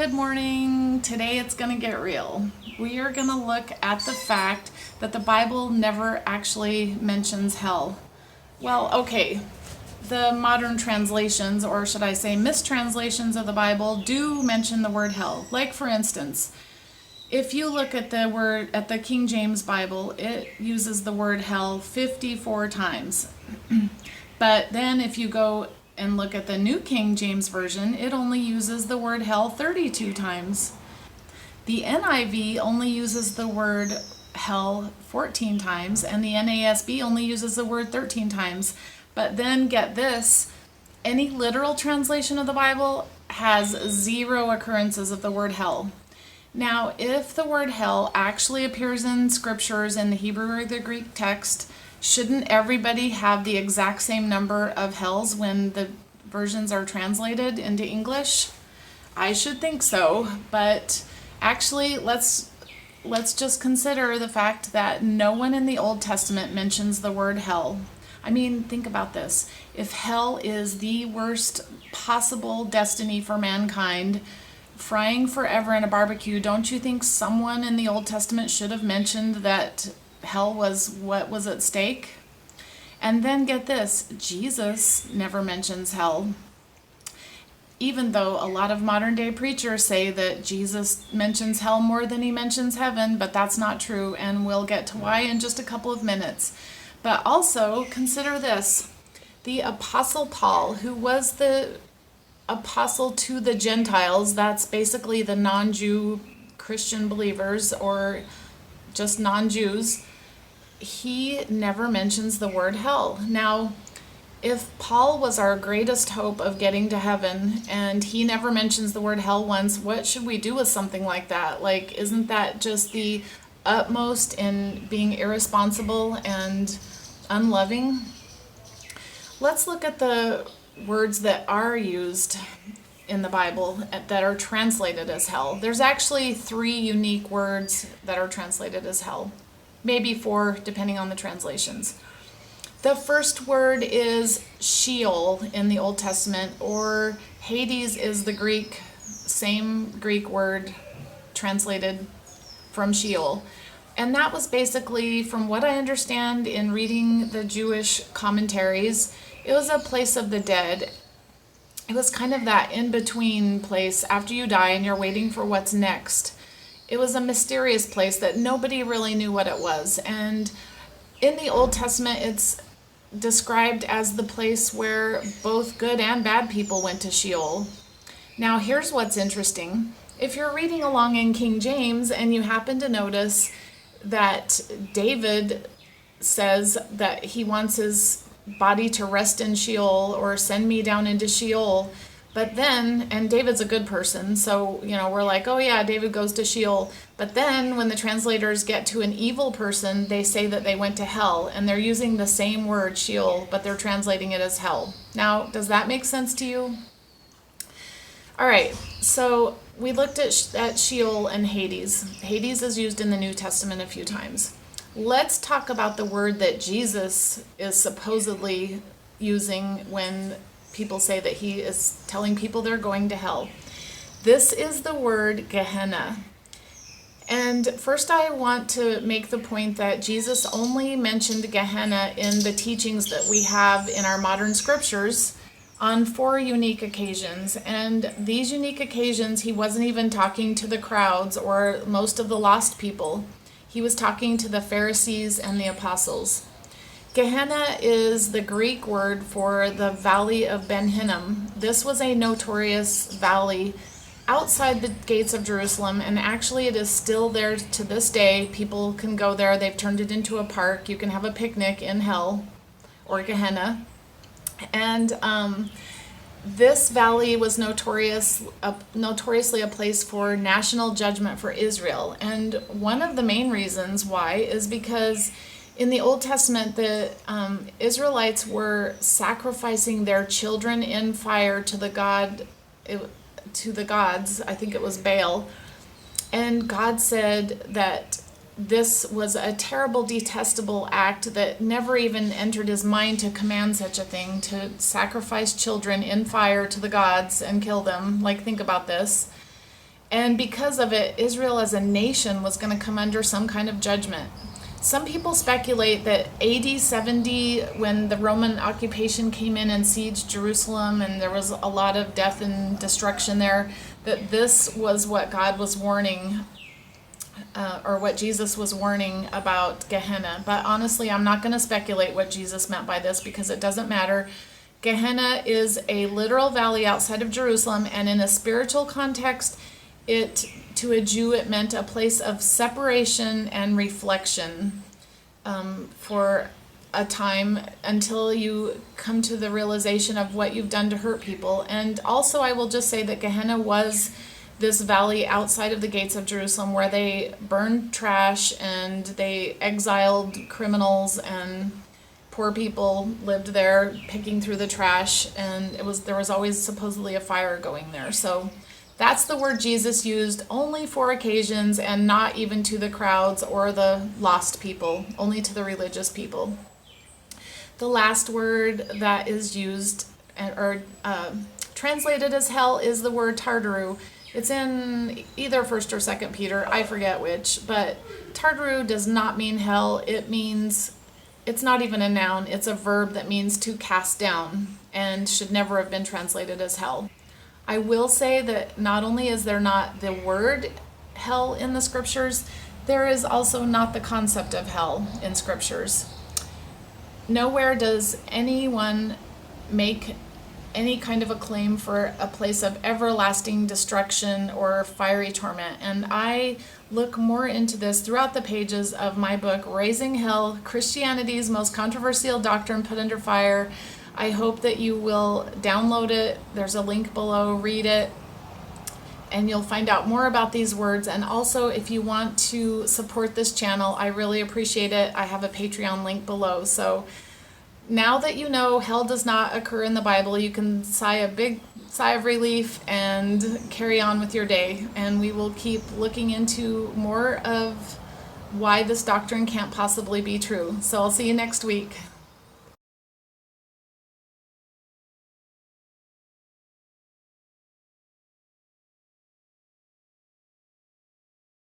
Good morning. Today it's going to get real. We are going to look at the fact that the Bible never actually mentions hell. Well, okay, the modern translations, or should I say mistranslations of the Bible, do mention the word hell. Like, for instance, if you look at the King James Bible, it uses the word hell 54 times. But then if you go and look at the New King James Version, it only uses the word hell 32 times. The NIV only uses the word hell 14 times, and the NASB only uses the word 13 times. But then get this, any literal translation of the Bible has 0 occurrences of the word hell. Now, if the word hell actually appears in scriptures in the Hebrew or the Greek text, shouldn't everybody have the exact same number of hells when the versions are translated into English? I should think so, but actually let's just consider the fact that no one in the Old Testament mentions the word hell. I mean, think about this. If hell is the worst possible destiny for mankind, frying forever in a barbecue, don't you think someone in the Old Testament should have mentioned that hell was what was at stake? And then get this, Jesus never mentions hell. Even though a lot of modern day preachers say that Jesus mentions hell more than he mentions heaven, but that's not true, and we'll get to why in just a couple of minutes. But also consider this, the Apostle Paul, who was the apostle to the Gentiles, that's basically the non-Jew Christian believers or just non-Jews, he never mentions the word hell. Now, if Paul was our greatest hope of getting to heaven and he never mentions the word hell once, what should we do with something like that? Like, isn't that just the utmost in being irresponsible and unloving? Let's look at the words that are used in the Bible that are translated as hell. There's actually 3 unique words that are translated as hell. Maybe 4, depending on the translations. The first word is Sheol in the Old Testament, or Hades is the same Greek word translated from Sheol. And that was basically, from what I understand in reading the Jewish commentaries, it was a place of the dead. It was kind of that in-between place after you die and you're waiting for what's next. It was a mysterious place that nobody really knew what it was. And in the Old Testament, it's described as the place where both good and bad people went to Sheol. Now, here's what's interesting. If you're reading along in King James and you happen to notice that David says that he wants his body to rest in Sheol or send me down into Sheol, but then, and David's a good person, so, we're like, oh yeah, David goes to Sheol. But then when the translators get to an evil person, they say that they went to hell, and they're using the same word, Sheol, but they're translating it as hell. Now, does that make sense to you? All right, so we looked at Sheol and Hades. Hades is used in the New Testament a few times. Let's talk about the word that Jesus is supposedly using when people say that he is telling people they're going to hell. This is the word Gehenna. And first I want to make the point that Jesus only mentioned Gehenna in the teachings that we have in our modern scriptures on 4 unique occasions. And these unique occasions, he wasn't even talking to the crowds or most of the lost people. He was talking to the Pharisees and the apostles. Gehenna is the Greek word for the Valley of Ben Hinnom. This was a notorious valley outside the gates of Jerusalem, and actually it is still there to this day. People can go there. They've turned it into a park. You can have a picnic in hell, or Gehenna. And this valley was notoriously a place for national judgment for Israel. And one of the main reasons why is because in the Old Testament, the Israelites were sacrificing their children in fire to the gods. I think it was Baal. And God said that this was a terrible, detestable act that never even entered his mind to command such a thing, to sacrifice children in fire to the gods and kill them. Like, think about this. And because of it, Israel as a nation was going to come under some kind of judgment. Some people speculate that AD 70, when the Roman occupation came in and sieged Jerusalem and there was a lot of death and destruction there, that this was what God was warning, or what Jesus was warning about Gehenna. But honestly, I'm not going to speculate what Jesus meant by this because it doesn't matter. Gehenna is a literal valley outside of Jerusalem, and in a spiritual context, to a Jew, it meant a place of separation and reflection for a time until you come to the realization of what you've done to hurt people. And also, I will just say that Gehenna was this valley outside of the gates of Jerusalem where they burned trash and they exiled criminals, and poor people lived there picking through the trash, and there was always supposedly a fire going there. So that's the word Jesus used only for occasions, and not even to the crowds or the lost people, only to the religious people. The last word that is used or translated as hell is the word Tartaru. It's in either 1st or 2nd Peter, I forget which, but Tartaru does not mean hell. It's not even a noun, it's a verb that means to cast down, and should never have been translated as hell. I will say that not only is there not the word hell in the scriptures, there is also not the concept of hell in scriptures. Nowhere does anyone make any kind of a claim for a place of everlasting destruction or fiery torment. And I look more into this throughout the pages of my book, Raising Hell, Christianity's Most Controversial Doctrine Put Under Fire. I hope that you will download it. There's a link below, read it, and you'll find out more about these words. And also, if you want to support this channel, I really appreciate it. I have a Patreon link below. So now that you know hell does not occur in the Bible, you can sigh a big sigh of relief and carry on with your day. And we will keep looking into more of why this doctrine can't possibly be true. So I'll see you next week.